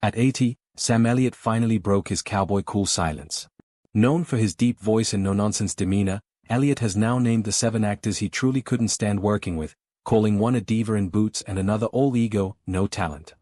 At 80, Sam Elliot finally broke his cowboy-cool silence. Known for his deep voice and no-nonsense demeanor, Elliot has now named the 7 actors he truly couldn't stand working with, calling one a diva in boots and another all ego, no talent.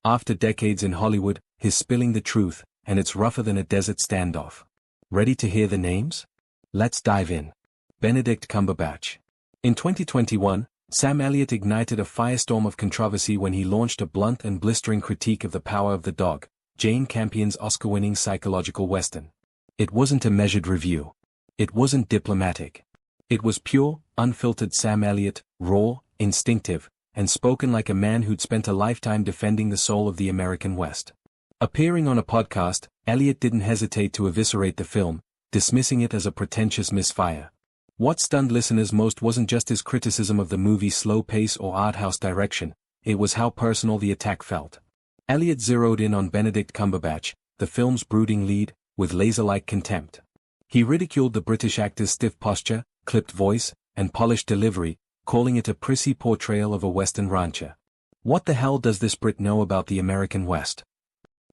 After decades in Hollywood, he's spilling the truth, and it's rougher than a desert standoff. Ready to hear the names? Let's dive in. Benedict Cumberbatch. In 2021, Sam Elliot ignited a firestorm of controversy when he launched a blunt and blistering critique of The Power of the Dog, Jane Campion's Oscar-winning psychological western. It wasn't a measured review. It wasn't diplomatic. It was pure, unfiltered Sam Elliot, raw, instinctive, and spoken like a man who'd spent a lifetime defending the soul of the American West. Appearing on a podcast, Elliot didn't hesitate to eviscerate the film, dismissing it as a pretentious misfire. What stunned listeners most wasn't just his criticism of the movie's slow pace or art-house direction, it was how personal the attack felt. Elliot zeroed in on Benedict Cumberbatch, the film's brooding lead, with laser-like contempt. He ridiculed the British actor's stiff posture, clipped voice, and polished delivery, calling it a prissy portrayal of a Western rancher. What the hell does this Brit know about the American West?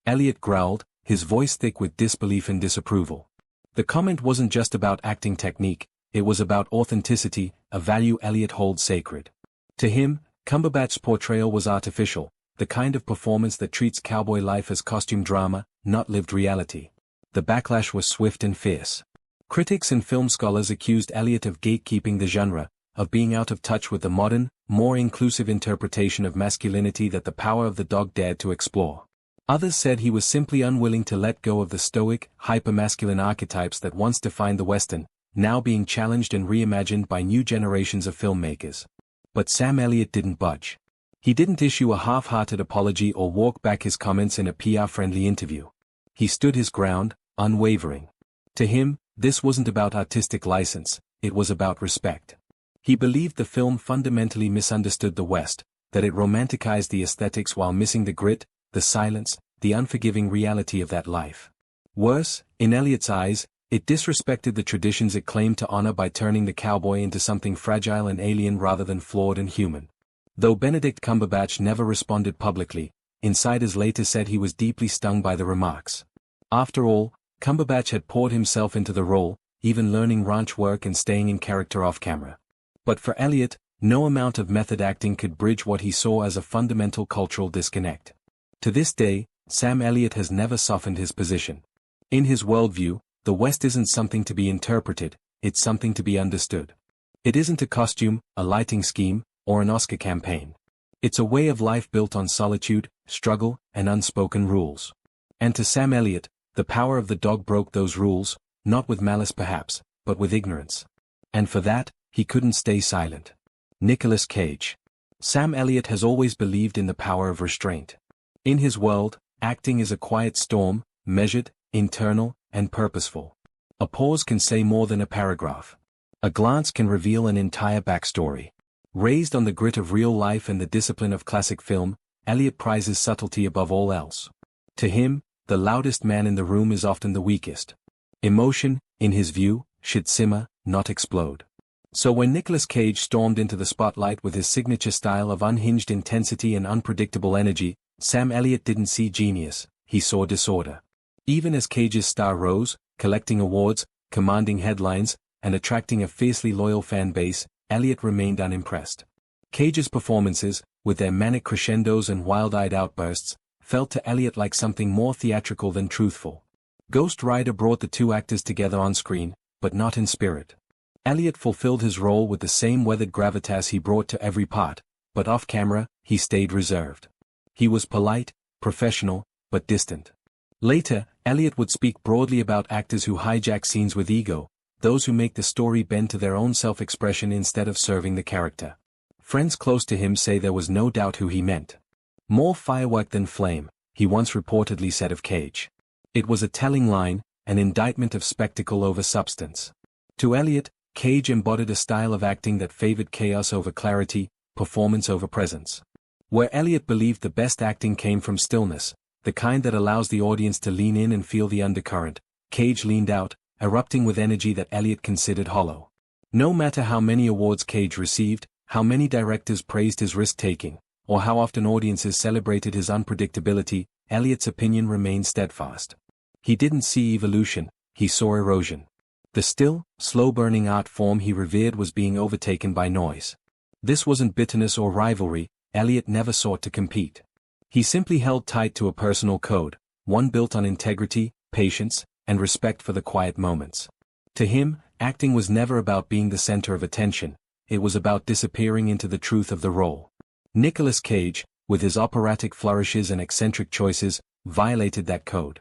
Elliot growled, his voice thick with disbelief and disapproval. The comment wasn't just about acting technique, it was about authenticity, a value Elliot holds sacred. To him, Cumberbatch's portrayal was artificial, the kind of performance that treats cowboy life as costume drama, not lived reality. The backlash was swift and fierce. Critics and film scholars accused Elliot of gatekeeping the genre, of being out of touch with the modern, more inclusive interpretation of masculinity that The Power of the Dog dared to explore. Others said he was simply unwilling to let go of the stoic, hyper-masculine archetypes that once defined the Western, now being challenged and reimagined by new generations of filmmakers. But Sam Elliot didn't budge. He didn't issue a half-hearted apology or walk back his comments in a PR-friendly interview. He stood his ground, unwavering. To him, this wasn't about artistic license, it was about respect. He believed the film fundamentally misunderstood the West, that it romanticized the aesthetics while missing the grit, the silence, the unforgiving reality of that life. Worse, in Elliot's eyes, it disrespected the traditions it claimed to honor by turning the cowboy into something fragile and alien rather than flawed and human. Though Benedict Cumberbatch never responded publicly, insiders later said he was deeply stung by the remarks. After all, Cumberbatch had poured himself into the role, even learning ranch work and staying in character off-camera. But for Elliot, no amount of method acting could bridge what he saw as a fundamental cultural disconnect. To this day, Sam Elliot has never softened his position. In his worldview, the West isn't something to be interpreted, it's something to be understood. It isn't a costume, a lighting scheme, or an Oscar campaign. It's a way of life built on solitude, struggle, and unspoken rules. And to Sam Elliot, The Power of the Dog broke those rules, not with malice perhaps, but with ignorance. And for that, he couldn't stay silent. Nicolas Cage. Sam Elliot has always believed in the power of restraint. In his world, acting is a quiet storm, measured, internal, and purposeful. A pause can say more than a paragraph. A glance can reveal an entire backstory. Raised on the grit of real life and the discipline of classic film, Elliot prizes subtlety above all else. To him, the loudest man in the room is often the weakest. Emotion, in his view, should simmer, not explode. So when Nicolas Cage stormed into the spotlight with his signature style of unhinged intensity and unpredictable energy, Sam Elliot didn't see genius, he saw disorder. Even as Cage's star rose, collecting awards, commanding headlines, and attracting a fiercely loyal fan base, Elliot remained unimpressed. Cage's performances, with their manic crescendos and wild-eyed outbursts, felt to Elliot like something more theatrical than truthful. Ghost Rider brought the two actors together on screen, but not in spirit. Elliot fulfilled his role with the same weathered gravitas he brought to every part, but off-camera, he stayed reserved. He was polite, professional, but distant. Later, Elliot would speak broadly about actors who hijack scenes with ego, those who make the story bend to their own self-expression instead of serving the character. Friends close to him say there was no doubt who he meant. More firework than flame, he once reportedly said of Cage. It was a telling line, an indictment of spectacle over substance. To Elliot, Cage embodied a style of acting that favored chaos over clarity, performance over presence. Where Elliot believed the best acting came from stillness, the kind that allows the audience to lean in and feel the undercurrent, Cage leaned out, erupting with energy that Elliot considered hollow. No matter how many awards Cage received, how many directors praised his risk-taking, or how often audiences celebrated his unpredictability, Elliot's opinion remained steadfast. He didn't see evolution, he saw erosion. The still, slow-burning art form he revered was being overtaken by noise. This wasn't bitterness or rivalry, Elliot never sought to compete. He simply held tight to a personal code, one built on integrity, patience, and respect for the quiet moments. To him, acting was never about being the center of attention, it was about disappearing into the truth of the role. Nicolas Cage, with his operatic flourishes and eccentric choices, violated that code.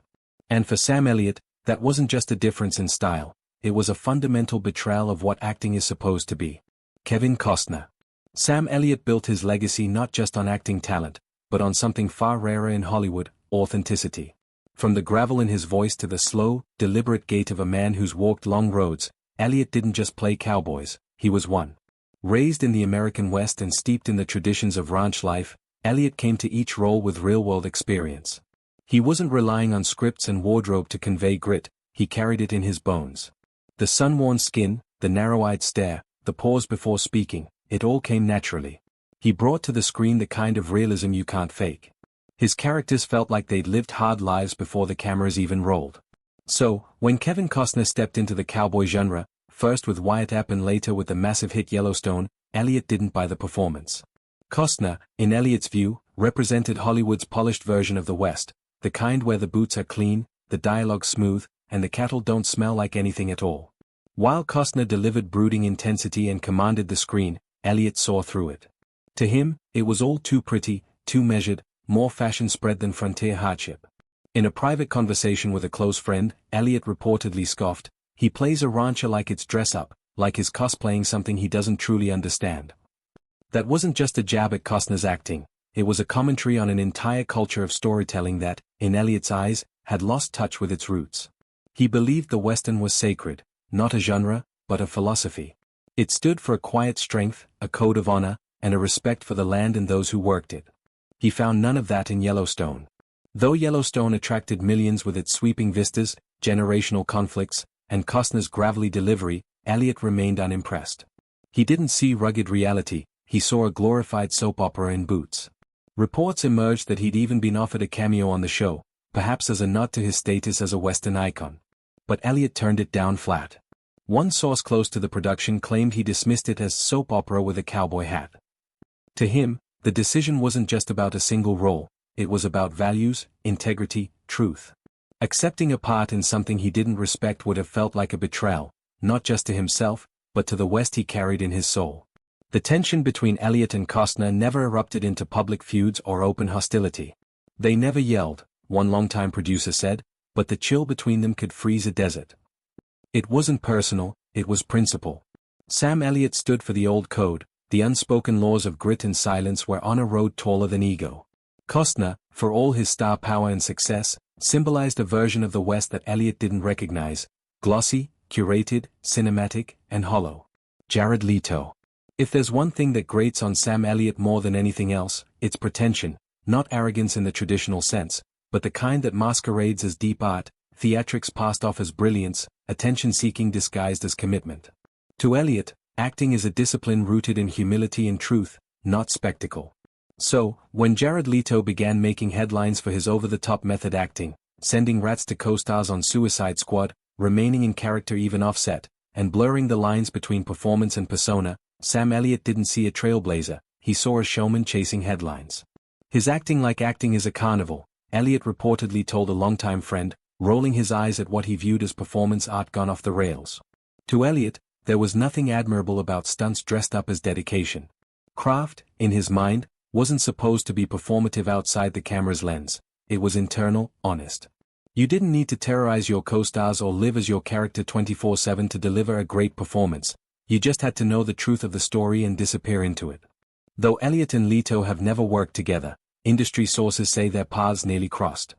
And for Sam Elliott, that wasn't just a difference in style, it was a fundamental betrayal of what acting is supposed to be. Kevin Costner. Sam Elliott built his legacy not just on acting talent, but on something far rarer in Hollywood, authenticity. From the gravel in his voice to the slow, deliberate gait of a man who's walked long roads, Elliot didn't just play cowboys, he was one. Raised in the American West and steeped in the traditions of ranch life, Elliot came to each role with real-world experience. He wasn't relying on scripts and wardrobe to convey grit, he carried it in his bones. The sun-worn skin, the narrow-eyed stare, the pause before speaking, it all came naturally. He brought to the screen the kind of realism you can't fake. His characters felt like they'd lived hard lives before the cameras even rolled. So, when Kevin Costner stepped into the cowboy genre, first with Wyatt Earp and later with the massive hit Yellowstone, Elliot didn't buy the performance. Costner, in Elliot's view, represented Hollywood's polished version of the West, the kind where the boots are clean, the dialogue smooth, and the cattle don't smell like anything at all. While Costner delivered brooding intensity and commanded the screen, Elliot saw through it. To him, it was all too pretty, too measured, more fashion spread than frontier hardship. In a private conversation with a close friend, Elliot reportedly scoffed, "He plays a rancher like it's dress-up, like he's cosplaying something he doesn't truly understand." That wasn't just a jab at Costner's acting, it was a commentary on an entire culture of storytelling that, in Elliot's eyes, had lost touch with its roots. He believed the Western was sacred, not a genre, but a philosophy. It stood for a quiet strength, a code of honor, and a respect for the land and those who worked it. He found none of that in Yellowstone. Though Yellowstone attracted millions with its sweeping vistas, generational conflicts, and Costner's gravelly delivery, Elliot remained unimpressed. He didn't see rugged reality, he saw a glorified soap opera in boots. Reports emerged that he'd even been offered a cameo on the show, perhaps as a nod to his status as a Western icon. But Elliot turned it down flat. One source close to the production claimed he dismissed it as soap opera with a cowboy hat. To him, the decision wasn't just about a single role, it was about values, integrity, truth. Accepting a part in something he didn't respect would have felt like a betrayal, not just to himself, but to the West he carried in his soul. The tension between Elliot and Costner never erupted into public feuds or open hostility. They never yelled, one longtime producer said, but the chill between them could freeze a desert. It wasn't personal, it was principle. Sam Elliott stood for the old code, the unspoken laws of grit and silence where honor rode taller than ego. Costner, for all his star power and success, symbolized a version of the West that Elliot didn't recognize, glossy, curated, cinematic, and hollow. Jared Leto. If there's one thing that grates on Sam Elliott more than anything else, it's pretension, not arrogance in the traditional sense, but the kind that masquerades as deep art, theatrics passed off as brilliance, attention-seeking disguised as commitment. To Elliot, acting is a discipline rooted in humility and truth, not spectacle. So, when Jared Leto began making headlines for his over-the-top method acting, sending rats to co-stars on Suicide Squad, remaining in character even offset, and blurring the lines between performance and persona, Sam Elliott didn't see a trailblazer, he saw a showman chasing headlines. His acting like acting is a carnival, Elliott reportedly told a longtime friend, rolling his eyes at what he viewed as performance art gone off the rails. To Elliott, there was nothing admirable about stunts dressed up as dedication. Craft, in his mind, wasn't supposed to be performative outside the camera's lens, it was internal, honest. You didn't need to terrorize your co-stars or live as your character 24/7 to deliver a great performance, you just had to know the truth of the story and disappear into it. Though Elliot and Leto have never worked together, industry sources say their paths nearly crossed.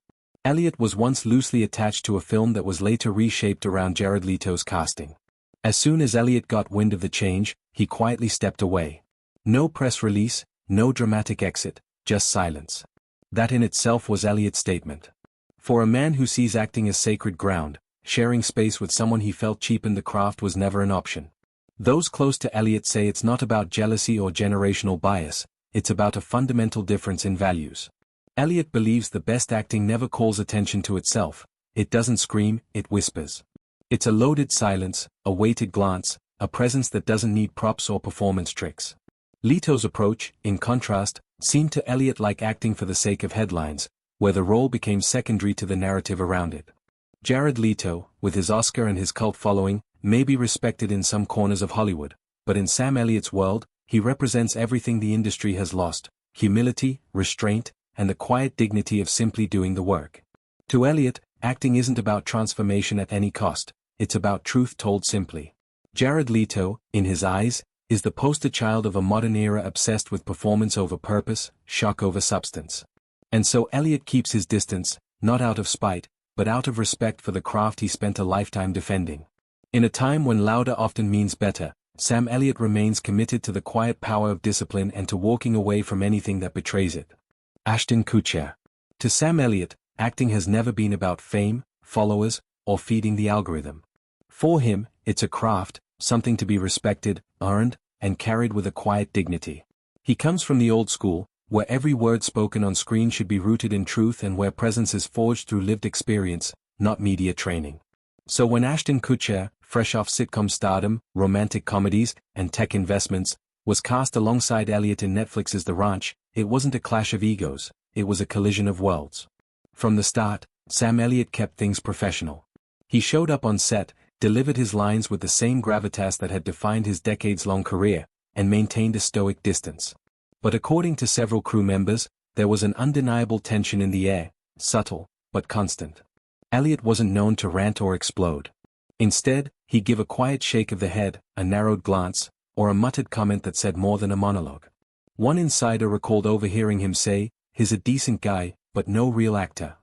Elliot was once loosely attached to a film that was later reshaped around Jared Leto's casting. As soon as Elliot got wind of the change, he quietly stepped away. No press release, no dramatic exit, just silence. That in itself was Elliot's statement. For a man who sees acting as sacred ground, sharing space with someone he felt cheapened the craft was never an option. Those close to Elliot say it's not about jealousy or generational bias, it's about a fundamental difference in values. Elliot believes the best acting never calls attention to itself, it doesn't scream, it whispers. It's a loaded silence, a weighted glance, a presence that doesn't need props or performance tricks. Leto's approach, in contrast, seemed to Elliot like acting for the sake of headlines, where the role became secondary to the narrative around it. Jared Leto, with his Oscar and his cult following, may be respected in some corners of Hollywood, but in Sam Elliott's world, he represents everything the industry has lost: humility, restraint, and the quiet dignity of simply doing the work. To Elliot, acting isn't about transformation at any cost, it's about truth told simply. Jared Leto, in his eyes, is the poster child of a modern era obsessed with performance over purpose, shock over substance. And so Elliot keeps his distance, not out of spite, but out of respect for the craft he spent a lifetime defending. In a time when louder often means better, Sam Elliot remains committed to the quiet power of discipline and to walking away from anything that betrays it. Ashton Kutcher. To Sam Elliot, acting has never been about fame, followers, or feeding the algorithm. For him, it's a craft, something to be respected, earned, and carried with a quiet dignity. He comes from the old school, where every word spoken on screen should be rooted in truth and where presence is forged through lived experience, not media training. So when Ashton Kutcher, fresh off sitcom stardom, romantic comedies, and tech investments, was cast alongside Elliot in Netflix's The Ranch, it wasn't a clash of egos, it was a collision of worlds. From the start, Sam Elliot kept things professional. He showed up on set, delivered his lines with the same gravitas that had defined his decades-long career, and maintained a stoic distance. But according to several crew members, there was an undeniable tension in the air, subtle, but constant. Elliot wasn't known to rant or explode. Instead, he'd give a quiet shake of the head, a narrowed glance, or a muttered comment that said more than a monologue. One insider recalled overhearing him say, "He's a decent guy, but no real actor."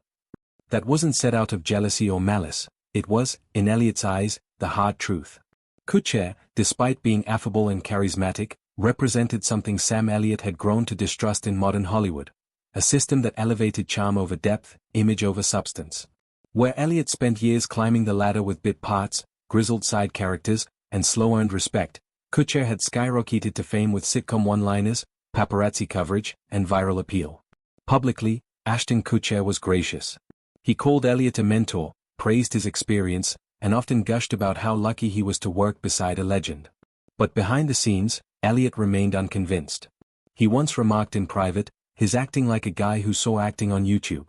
That wasn't said out of jealousy or malice, it was, in Elliot's eyes, the hard truth. Kutcher, despite being affable and charismatic, represented something Sam Elliot had grown to distrust in modern Hollywood: a system that elevated charm over depth, image over substance. Where Elliot spent years climbing the ladder with bit parts, grizzled side characters, and slow-earned respect, Kutcher had skyrocketed to fame with sitcom one-liners, paparazzi coverage, and viral appeal. Publicly, Ashton Kutcher was gracious. He called Elliot a mentor, praised his experience, and often gushed about how lucky he was to work beside a legend. But behind the scenes, Elliot remained unconvinced. He once remarked in private, "His acting like a guy who saw acting on YouTube."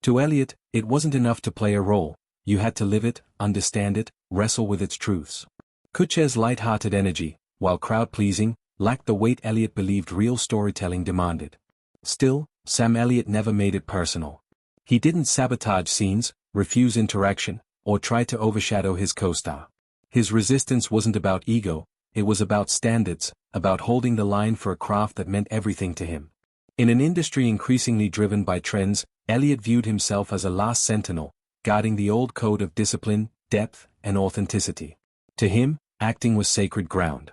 To Elliot, it wasn't enough to play a role, you had to live it, understand it, wrestle with its truths. Kutcher's light-hearted energy, while crowd-pleasing, lacked the weight Elliot believed real storytelling demanded. Still, Sam Elliot never made it personal. He didn't sabotage scenes, refuse interaction, or try to overshadow his co-star. His resistance wasn't about ego, it was about standards, about holding the line for a craft that meant everything to him. In an industry increasingly driven by trends, Elliot viewed himself as a last sentinel, guarding the old code of discipline, depth, and authenticity. To him, acting was sacred ground.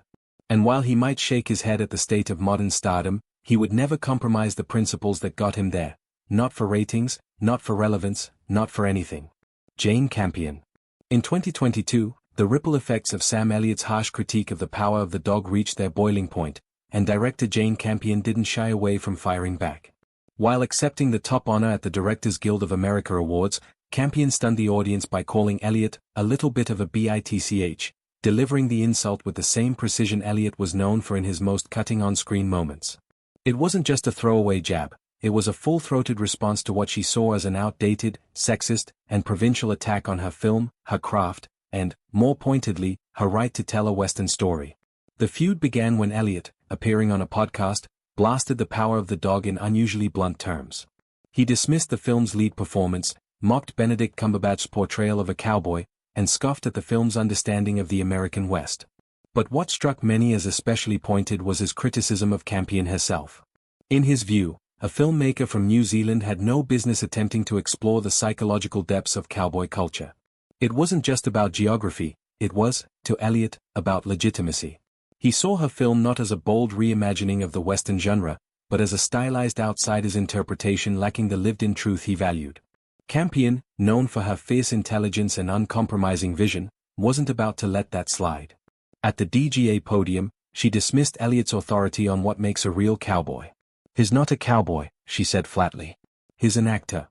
And while he might shake his head at the state of modern stardom, he would never compromise the principles that got him there. Not for ratings, not for relevance, not for anything. Jane Campion. In 2022, the ripple effects of Sam Elliott's harsh critique of the power of the dog reached their boiling point, and director Jane Campion didn't shy away from firing back. While accepting the top honor at the Directors Guild of America Awards, Campion stunned the audience by calling Elliot a little bit of a bitch, delivering the insult with the same precision Elliot was known for in his most cutting on-screen moments. It wasn't just a throwaway jab, it was a full-throated response to what she saw as an outdated, sexist, and provincial attack on her film, her craft, and, more pointedly, her right to tell a Western story. The feud began when Elliot, appearing on a podcast, blasted the power of the dog in unusually blunt terms. He dismissed the film's lead performance, mocked Benedict Cumberbatch's portrayal of a cowboy, and scoffed at the film's understanding of the American West. But what struck many as especially pointed was his criticism of Campion herself. In his view, a filmmaker from New Zealand had no business attempting to explore the psychological depths of cowboy culture. It wasn't just about geography, it was, to Elliot, about legitimacy. He saw her film not as a bold reimagining of the Western genre, but as a stylized outsider's interpretation lacking the lived-in truth he valued. Campion, known for her fierce intelligence and uncompromising vision, wasn't about to let that slide. At the DGA podium, she dismissed Elliot's authority on what makes a real cowboy. "He's not a cowboy," she said flatly. He's an actor.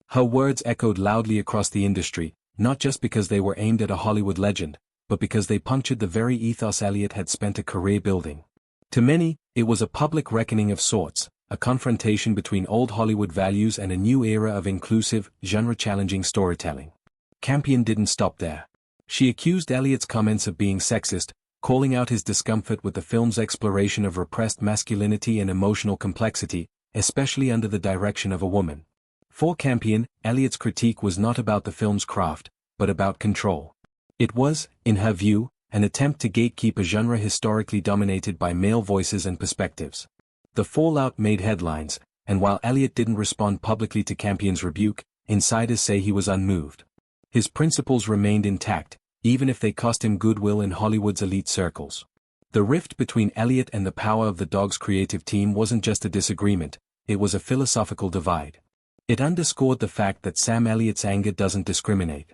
Her words echoed loudly across the industry, not just because they were aimed at a Hollywood legend, but because they punctured the very ethos Elliot had spent a career building. To many, it was a public reckoning of sorts, a confrontation between old Hollywood values and a new era of inclusive, genre-challenging storytelling. Campion didn't stop there. She accused Elliot's comments of being sexist, calling out his discomfort with the film's exploration of repressed masculinity and emotional complexity, especially under the direction of a woman. For Campion, Elliot's critique was not about the film's craft, but about control. It was, in her view, an attempt to gatekeep a genre historically dominated by male voices and perspectives. The fallout made headlines, and while Elliot didn't respond publicly to Campion's rebuke, insiders say he was unmoved. His principles remained intact, even if they cost him goodwill in Hollywood's elite circles. The rift between Elliot and the power of the Dog's creative team wasn't just a disagreement, it was a philosophical divide. It underscored the fact that Sam Elliott's anger doesn't discriminate.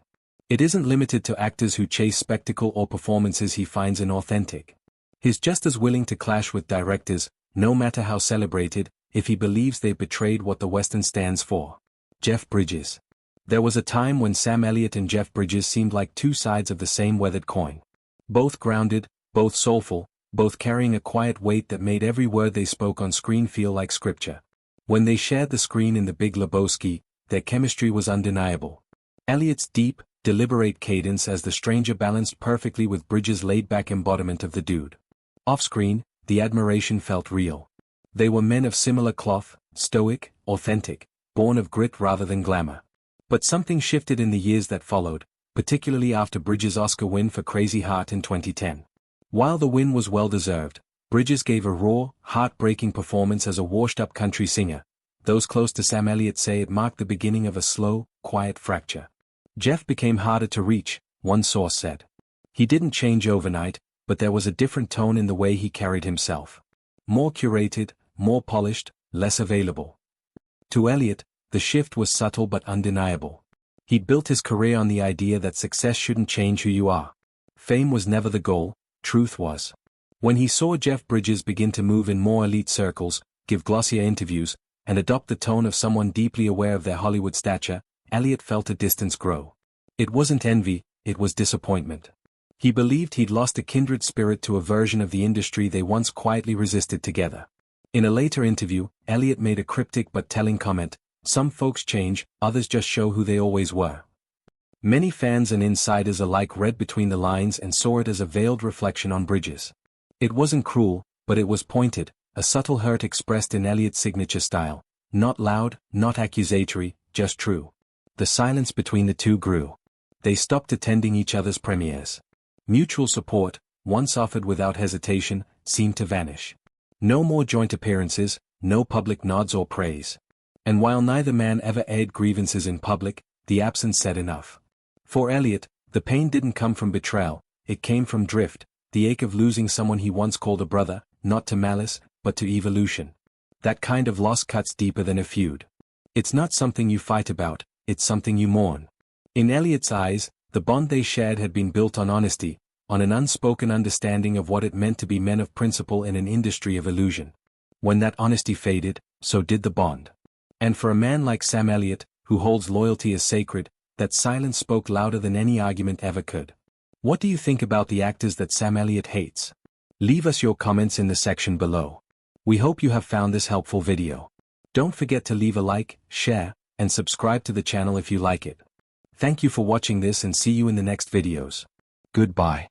It isn't limited to actors who chase spectacle or performances he finds inauthentic. He's just as willing to clash with directors, no matter how celebrated, if he believes they've betrayed what the Western stands for. Jeff Bridges. There was a time when Sam Elliott and Jeff Bridges seemed like two sides of the same weathered coin. Both grounded, both soulful, both carrying a quiet weight that made every word they spoke on screen feel like scripture. When they shared the screen in The Big Lebowski, their chemistry was undeniable. Elliott's deep, deliberate cadence as the stranger balanced perfectly with Bridges' laid-back embodiment of the dude. Off-screen, the admiration felt real. They were men of similar cloth, stoic, authentic, born of grit rather than glamour. But something shifted in the years that followed, particularly after Bridges' Oscar win for Crazy Heart in 2010. While the win was well-deserved, Bridges gave a raw, heartbreaking performance as a washed-up country singer. Those close to Sam Elliott say it marked the beginning of a slow, quiet fracture. Jeff became harder to reach, one source said. He didn't change overnight, but there was a different tone in the way he carried himself. More curated, more polished, less available. To Elliott, the shift was subtle but undeniable. He'd built his career on the idea that success shouldn't change who you are. Fame was never the goal, truth was. When he saw Jeff Bridges begin to move in more elite circles, give glossier interviews, and adopt the tone of someone deeply aware of their Hollywood stature, Elliot felt a distance grow. It wasn't envy, it was disappointment. He believed he'd lost a kindred spirit to a version of the industry they once quietly resisted together. In a later interview, Elliot made a cryptic but telling comment, "Some folks change, others just show who they always were." Many fans and insiders alike read between the lines and saw it as a veiled reflection on Bridges. It wasn't cruel, but it was pointed, a subtle hurt expressed in Elliot's signature style, not loud, not accusatory, just true. The silence between the two grew. They stopped attending each other's premieres. Mutual support, once offered without hesitation, seemed to vanish. No more joint appearances, no public nods or praise. And while neither man ever aired grievances in public, the absence said enough. For Elliot, the pain didn't come from betrayal, it came from drift, the ache of losing someone he once called a brother, not to malice, but to evolution. That kind of loss cuts deeper than a feud. It's not something you fight about, it's something you mourn. In Elliot's eyes, the bond they shared had been built on honesty, on an unspoken understanding of what it meant to be men of principle in an industry of illusion. When that honesty faded, so did the bond. And for a man like Sam Elliott, who holds loyalty as sacred, that silence spoke louder than any argument ever could. What do you think about the actors that Sam Elliott hates? Leave us your comments in the section below. We hope you have found this helpful video. Don't forget to leave a like, share, and subscribe to the channel if you like it. Thank you for watching this and see you in the next videos. Goodbye.